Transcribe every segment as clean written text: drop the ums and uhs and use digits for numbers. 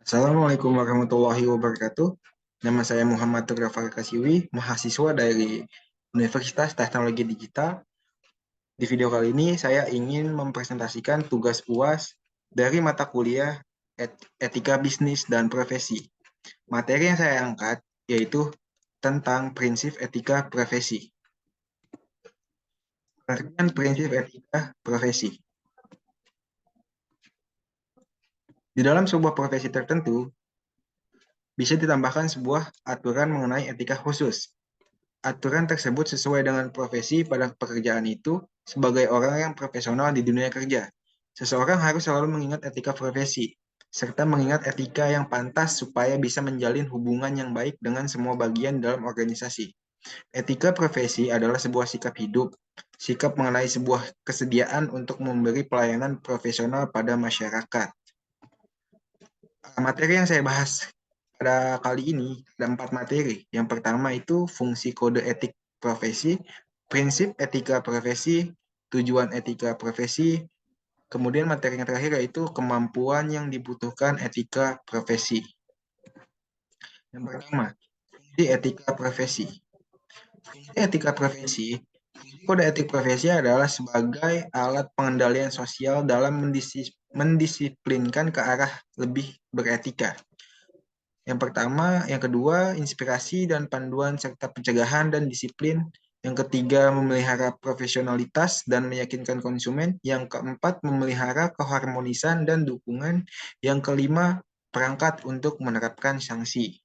Assalamualaikum warahmatullahi wabarakatuh. Nama saya Muhammad Tugrafar Kasiwi, mahasiswa dari Universitas Teknologi Digital. Di video kali ini saya ingin mempresentasikan tugas UAS dari mata kuliah Etika Bisnis dan Profesi. Materi yang saya angkat yaitu tentang prinsip etika profesi. Pengertian prinsip etika profesi. Di dalam sebuah profesi tertentu, bisa ditambahkan sebuah aturan mengenai etika khusus. Aturan tersebut sesuai dengan profesi pada pekerjaan itu sebagai orang yang profesional di dunia kerja. Seseorang harus selalu mengingat etika profesi, serta mengingat etika yang pantas supaya bisa menjalin hubungan yang baik dengan semua bagian dalam organisasi. Etika profesi adalah sebuah sikap hidup, sikap mengenai sebuah kesediaan untuk memberi pelayanan profesional pada masyarakat. Materi yang saya bahas pada kali ini ada 4 materi. Yang pertama itu fungsi kode etik profesi, prinsip etika profesi, tujuan etika profesi, kemudian materi yang terakhir yaitu kemampuan yang dibutuhkan etika profesi. Yang pertama, fungsi etika profesi. Fungsi etika profesi, kode etik profesi adalah sebagai alat pengendalian sosial dalam mendisiplinkan ke arah lebih beretika. Yang pertama, yang kedua, inspirasi dan panduan serta pencegahan dan disiplin. Yang ketiga, memelihara profesionalitas dan meyakinkan konsumen. Yang keempat, memelihara keharmonisan dan dukungan. Yang kelima, perangkat untuk menerapkan sanksi.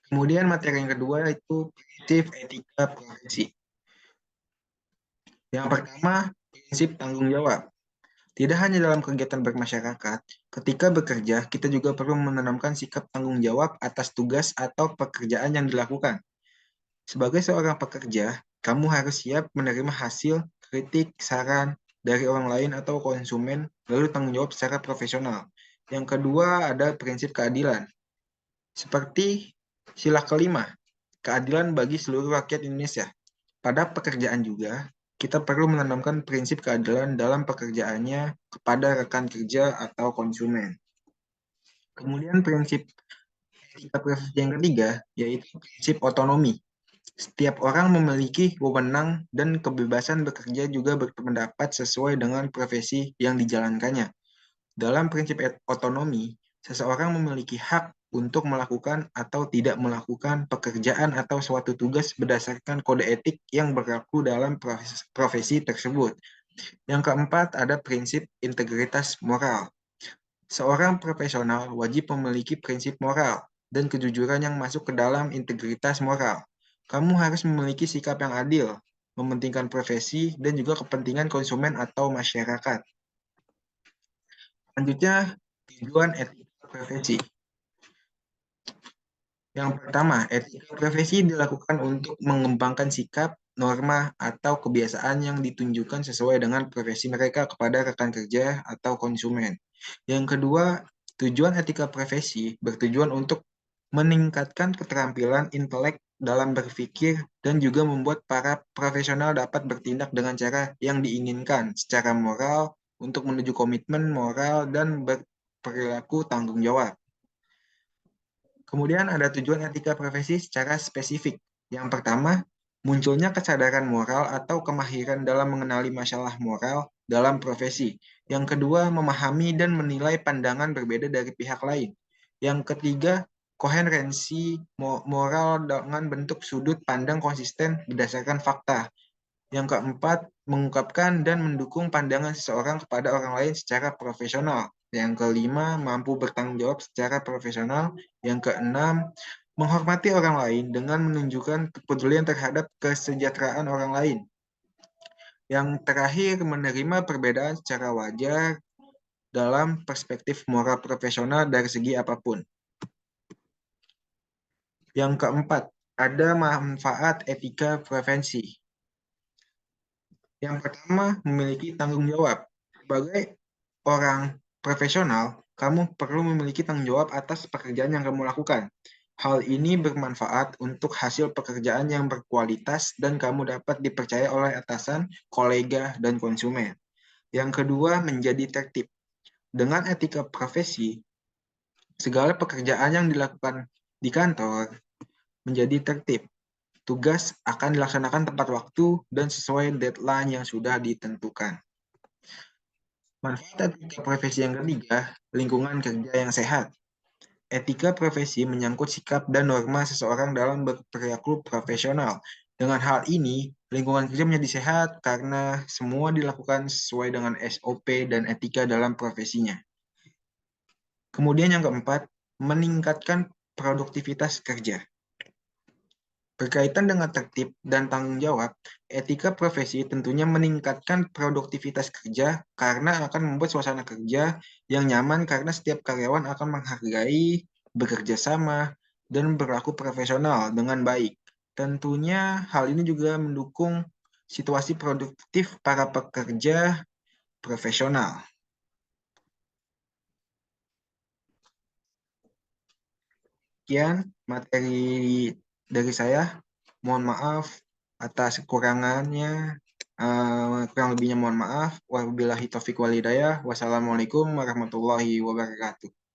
Kemudian materi yang kedua itu prinsip etika profesi. Yang pertama, prinsip tanggung jawab. Tidak hanya dalam kegiatan bermasyarakat, ketika bekerja, kita juga perlu menanamkan sikap tanggung jawab atas tugas atau pekerjaan yang dilakukan. Sebagai seorang pekerja, kamu harus siap menerima hasil, kritik, saran dari orang lain atau konsumen, lalu tanggung jawab secara profesional. Yang kedua ada prinsip keadilan. Seperti sila kelima, keadilan bagi seluruh rakyat Indonesia. Pada pekerjaan juga, kita perlu menanamkan prinsip keadilan dalam pekerjaannya kepada rekan kerja atau konsumen. Kemudian prinsip etika profesi yang ketiga, yaitu prinsip otonomi. Setiap orang memiliki wewenang dan kebebasan bekerja juga berpendapat sesuai dengan profesi yang dijalankannya. Dalam prinsip otonomi, seseorang memiliki hak untuk melakukan atau tidak melakukan pekerjaan atau suatu tugas berdasarkan kode etik yang berlaku dalam profesi tersebut. Yang keempat, ada prinsip integritas moral. Seorang profesional wajib memiliki prinsip moral dan kejujuran yang masuk ke dalam integritas moral. Kamu harus memiliki sikap yang adil, mementingkan profesi, dan juga kepentingan konsumen atau masyarakat. Selanjutnya, tujuan etika profesi. Yang pertama, etika profesi dilakukan untuk mengembangkan sikap, norma, atau kebiasaan yang ditunjukkan sesuai dengan profesi mereka kepada rekan kerja atau konsumen. Yang kedua, tujuan etika profesi bertujuan untuk meningkatkan keterampilan intelek dalam berpikir dan juga membuat para profesional dapat bertindak dengan cara yang diinginkan secara moral untuk menuju komitmen moral dan berperilaku tanggung jawab. Kemudian ada tujuan etika profesi secara spesifik. Yang pertama, munculnya kesadaran moral atau kemahiran dalam mengenali masalah moral dalam profesi. Yang kedua, memahami dan menilai pandangan berbeda dari pihak lain. Yang ketiga, koherensi moral dengan bentuk sudut pandang konsisten berdasarkan fakta. Yang keempat, mengungkapkan dan mendukung pandangan seseorang kepada orang lain secara profesional. Yang kelima, mampu bertanggung jawab secara profesional. Yang keenam, menghormati orang lain dengan menunjukkan kepedulian terhadap kesejahteraan orang lain. Yang terakhir, menerima perbedaan secara wajar dalam perspektif moral profesional dari segi apapun. Yang keempat, ada manfaat etika prevensi. Yang pertama, memiliki tanggung jawab. Sebagai orang profesional, kamu perlu memiliki tanggung jawab atas pekerjaan yang kamu lakukan. Hal ini bermanfaat untuk hasil pekerjaan yang berkualitas dan kamu dapat dipercaya oleh atasan, kolega, dan konsumen. Yang kedua, menjadi tertib. Dengan etika profesi, Segala pekerjaan yang dilakukan di kantor menjadi tertib. Tugas akan dilaksanakan tepat waktu dan sesuai deadline yang sudah ditentukan. Manfaat etika profesi yang ketiga, lingkungan kerja yang sehat. Etika profesi menyangkut sikap dan norma seseorang dalam berperilaku profesional. Dengan hal ini, lingkungan kerja menjadi sehat karena semua dilakukan sesuai dengan SOP dan etika dalam profesinya. Kemudian yang keempat, meningkatkan produktivitas kerja. Berkaitan dengan tertib dan tanggung jawab, etika profesi tentunya meningkatkan produktivitas kerja karena akan membuat suasana kerja yang nyaman karena setiap karyawan akan menghargai, bekerja sama, dan berlaku profesional dengan baik. Tentunya hal ini juga mendukung situasi produktif para pekerja profesional. Sekian materi dari saya. Mohon maaf atas kekurangannya. Kurang lebihnya mohon maaf. Wabillahi taufiq walhidayah. Wassalamualaikum warahmatullahi wabarakatuh.